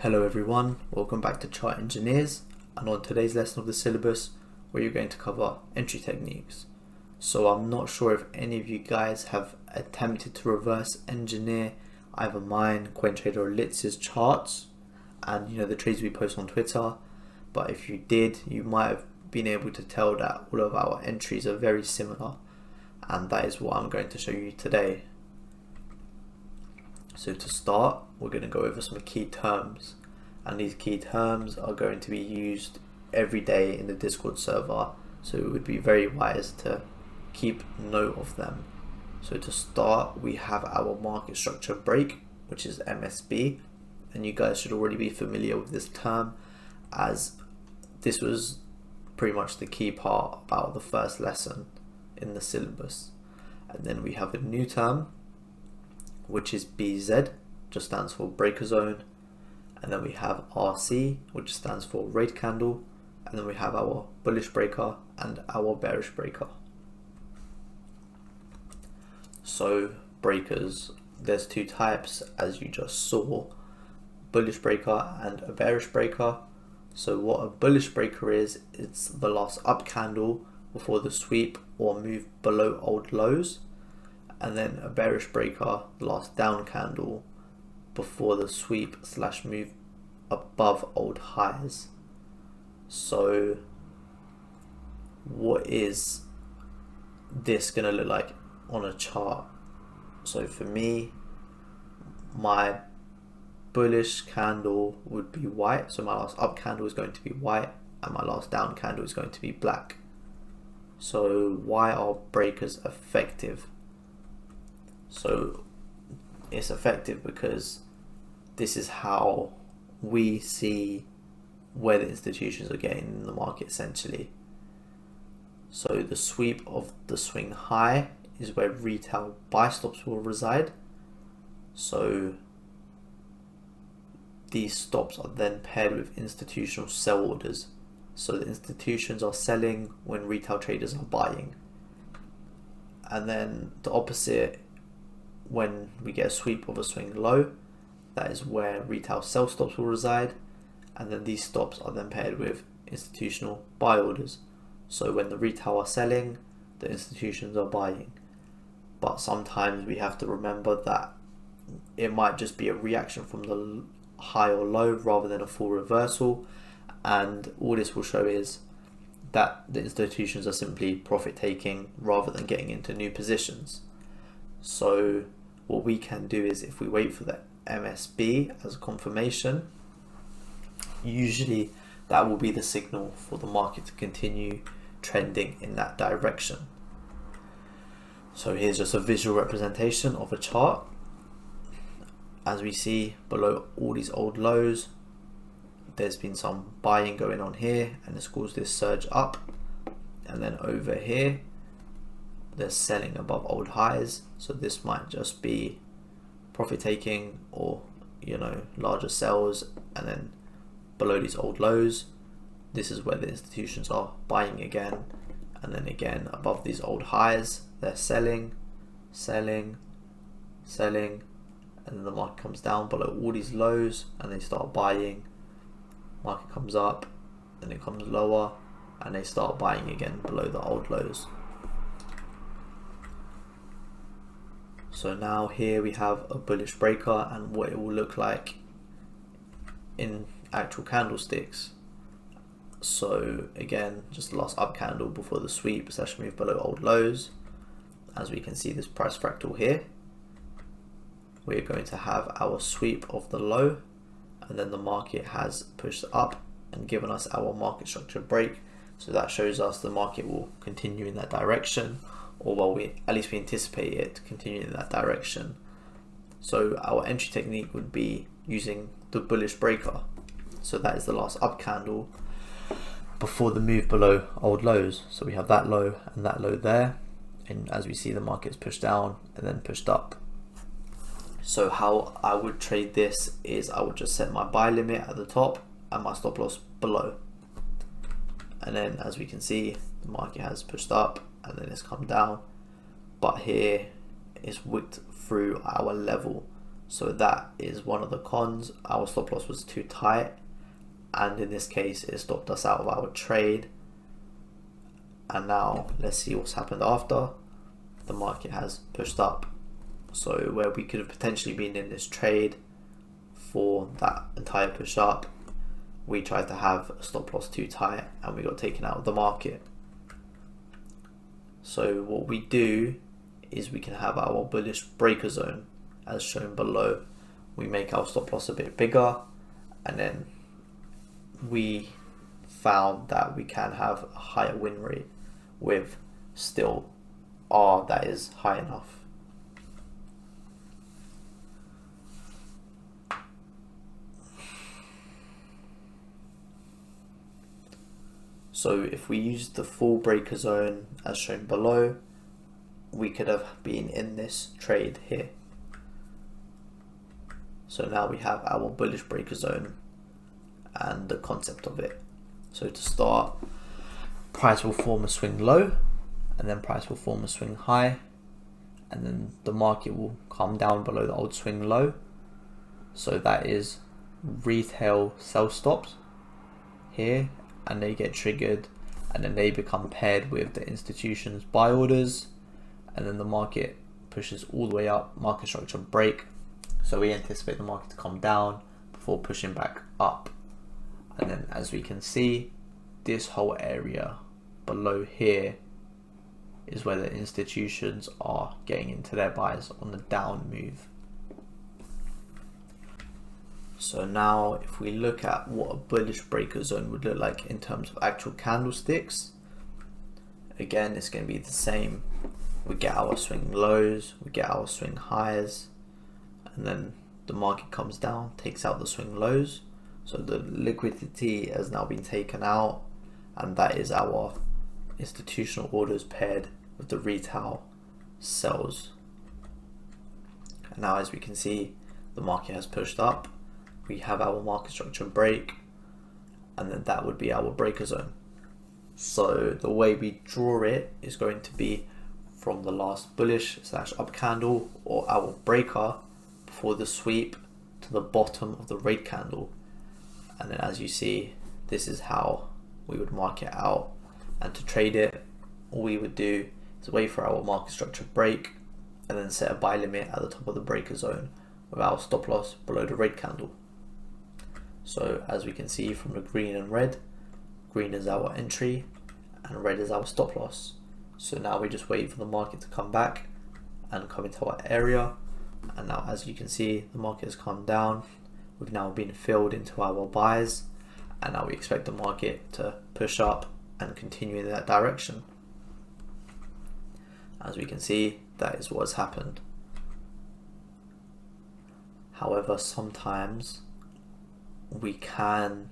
Hello everyone, welcome back to Chart Engineers, and on today's lesson of the syllabus where you're going to cover entry techniques. So I'm not sure if any of you guys have attempted to reverse engineer either mine, CoinTrader or Litz's charts and the trades we post on Twitter, but if you did, you might have been able to tell that all of our entries are very similar, and that is what I'm going to show you today. So to start, we're going to go over some key terms, and these key terms are going to be used every day in the Discord server, so it would be very wise to keep note of them. So to start, we have our market structure break, which is MSB, and you guys should already be familiar with this term as this was pretty much the key part about the first lesson in the syllabus. And then we have a new term, which is BZ, just stands for breaker zone, and then we have RC, which stands for red candle, and then we have our bullish breaker and our bearish breaker. So breakers, there's two types as you just saw, bullish breaker and a bearish breaker. So what a bullish breaker is, it's the last up candle before the sweep or move below old lows, and then a bearish breaker, the last down candle before the sweep / move above old highs. So what is this gonna look like on a chart? So for me, my bullish candle would be white, so my last up candle is going to be white and my last down candle is going to be black. So why are breakers effective? So it's effective because this is how we see where the institutions are getting in the market essentially. So the sweep of the swing high is where retail buy stops will reside. So these stops are then paired with institutional sell orders. So the institutions are selling when retail traders are buying. And then the opposite, when we get a sweep of a swing low, that is where retail sell stops will reside, and then these stops are then paired with institutional buy orders. So when the retail are selling, the institutions are buying. But sometimes we have to remember that it might just be a reaction from the high or low rather than a full reversal, and all this will show is that the institutions are simply profit taking rather than getting into new positions. So what we can do is, if we wait for the MSB as confirmation, usually that will be the signal for the market to continue trending in that direction. So here's just a visual representation of a chart. As we see below all these old lows, there's been some buying going on here and it's caused this surge up, and then over here they're selling above old highs, so this might just be profit taking or larger sells, and then below these old lows, this is where the institutions are buying again, and then again above these old highs they're selling, and then the market comes down below all these lows and they start buying. Market comes up, then it comes lower and they start buying again below the old lows. So now here we have a bullish breaker and what it will look like in actual candlesticks. So again, just the last up candle before the sweep / move below old lows. As we can see this price fractal here, we're going to have our sweep of the low, and then the market has pushed up and given us our market structure break. So that shows us the market will continue in that direction, or well, at least we anticipate it to continue in that direction. So our entry technique would be using the bullish breaker. So that is the last up candle before the move below old lows. So we have that low and that low there, and as we see the market's pushed down and then pushed up. So how I would trade this is I would just set my buy limit at the top and my stop loss below. And then as we can see, the market has pushed up and then it's come down, but here it's wicked through our level. So that is one of the cons. Our stop loss was too tight, and in this case it stopped us out of our trade. And now let's see what's happened after. The market has pushed up. So where we could have potentially been in this trade for that entire push up, we tried to have a stop loss too tight and we got taken out of the market. So what we do is we can have our bullish breaker zone as shown below. We make our stop loss a bit bigger, and then we found that we can have a higher win rate with still R that is high enough. So if we use the full breaker zone as shown below, we could have been in this trade here. So now we have our bullish breaker zone and the concept of it. So to start, price will form a swing low, and then price will form a swing high, and then the market will come down below the old swing low. So that is retail sell stops here, and they get triggered, and then they become paired with the institution's buy orders, and then the market pushes all the way up, market structure break. So we anticipate the market to come down before pushing back up. And then as we can see, this whole area below here is where the institutions are getting into their buys on the down move. So now if we look at what a bullish breaker zone would look like in terms of actual candlesticks, again it's going to be the same. We get our swing lows, we get our swing highs, and then the market comes down, takes out the swing lows. So the liquidity has now been taken out, and that is our institutional orders paired with the retail sells. And now as we can see, the market has pushed up. We have our market structure break, and then that would be our breaker zone. So the way we draw it is going to be from the last bullish / up candle or our breaker before the sweep to the bottom of the red candle. And then as you see, this is how we would mark it out. And to trade it, all we would do is wait for our market structure break and then set a buy limit at the top of the breaker zone with our stop loss below the red candle. So as we can see from the green and red, green is our entry and red is our stop loss. So now we just wait for the market to come back and come into our area. And now as you can see, the market has come down. We've now been filled into our buys, and now we expect the market to push up and continue in that direction. As we can see, that is what has happened. However, sometimes we can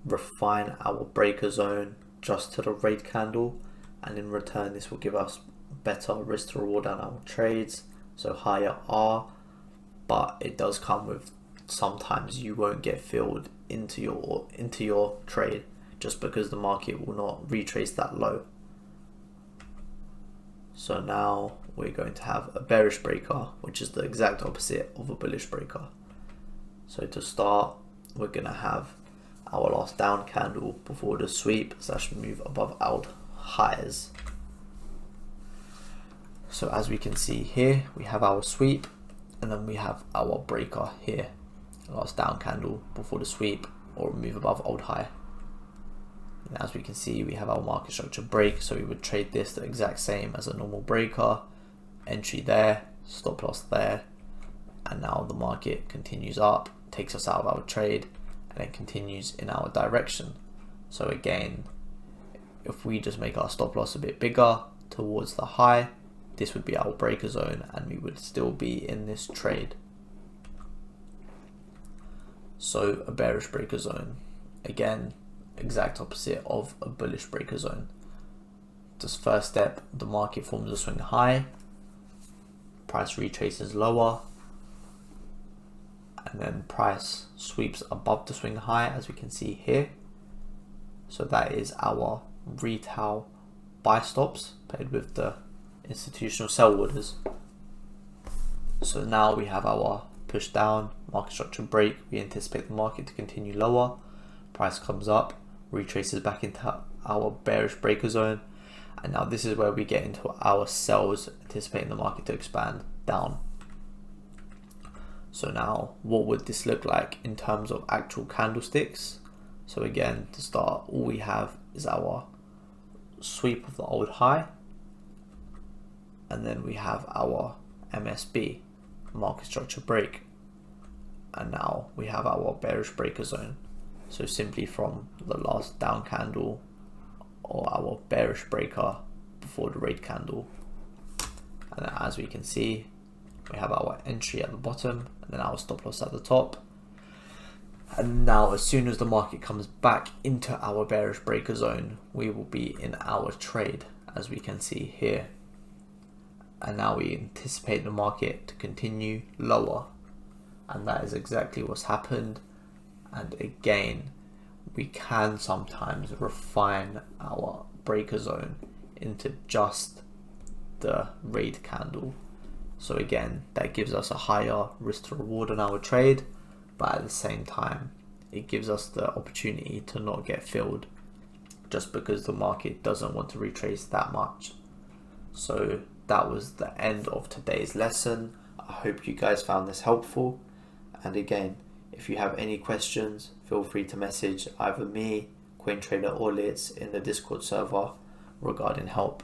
refine our breaker zone just to the red candle, and in return this will give us better risk to reward on our trades, so higher R, but it does come with sometimes you won't get filled into your trade just because the market will not retrace that low. So now we're going to have a bearish breaker, which is the exact opposite of a bullish breaker. So to start, we're going to have our last down candle before the sweep / move above our highs. So as we can see here, we have our sweep, and then we have our breaker here, last down candle before the sweep or move above old high. And as we can see, we have our market structure break, so we would trade this the exact same as a normal breaker, entry there, stop loss there, and now the market continues up, takes us out of our trade, and then continues in our direction. So again, if we just make our stop loss a bit bigger towards the high, this would be our breaker zone and we would still be in this trade. So a bearish breaker zone, again, exact opposite of a bullish breaker zone. This first step, the market forms a swing high, price retraces lower, and then price sweeps above the swing high, as we can see here. So that is our retail buy stops paired with the institutional sell orders. So now we have our push down, market structure break, we anticipate the market to continue lower, price comes up, retraces back into our bearish breaker zone, and now this is where we get into our sells, anticipating the market to expand down. So now what would this look like in terms of actual candlesticks? So again, to start, all we have is our sweep of the old high, and then we have our MSB, market structure break, and now we have our bearish breaker zone. So simply from the last down candle or our bearish breaker before the red candle, and then as we can see, we have our entry at the bottom and then our stop loss at the top. And now as soon as the market comes back into our bearish breaker zone, we will be in our trade, as we can see here. And now we anticipate the market to continue lower, and that is exactly what's happened. And again, we can sometimes refine our breaker zone into just the red candle. So again, that gives us a higher risk to reward on our trade, but at the same time, it gives us the opportunity to not get filled just because the market doesn't want to retrace that much. So that was the end of today's lesson. I hope you guys found this helpful. And again, if you have any questions, feel free to message either me, CoinTrader, or Litz in the Discord server regarding help.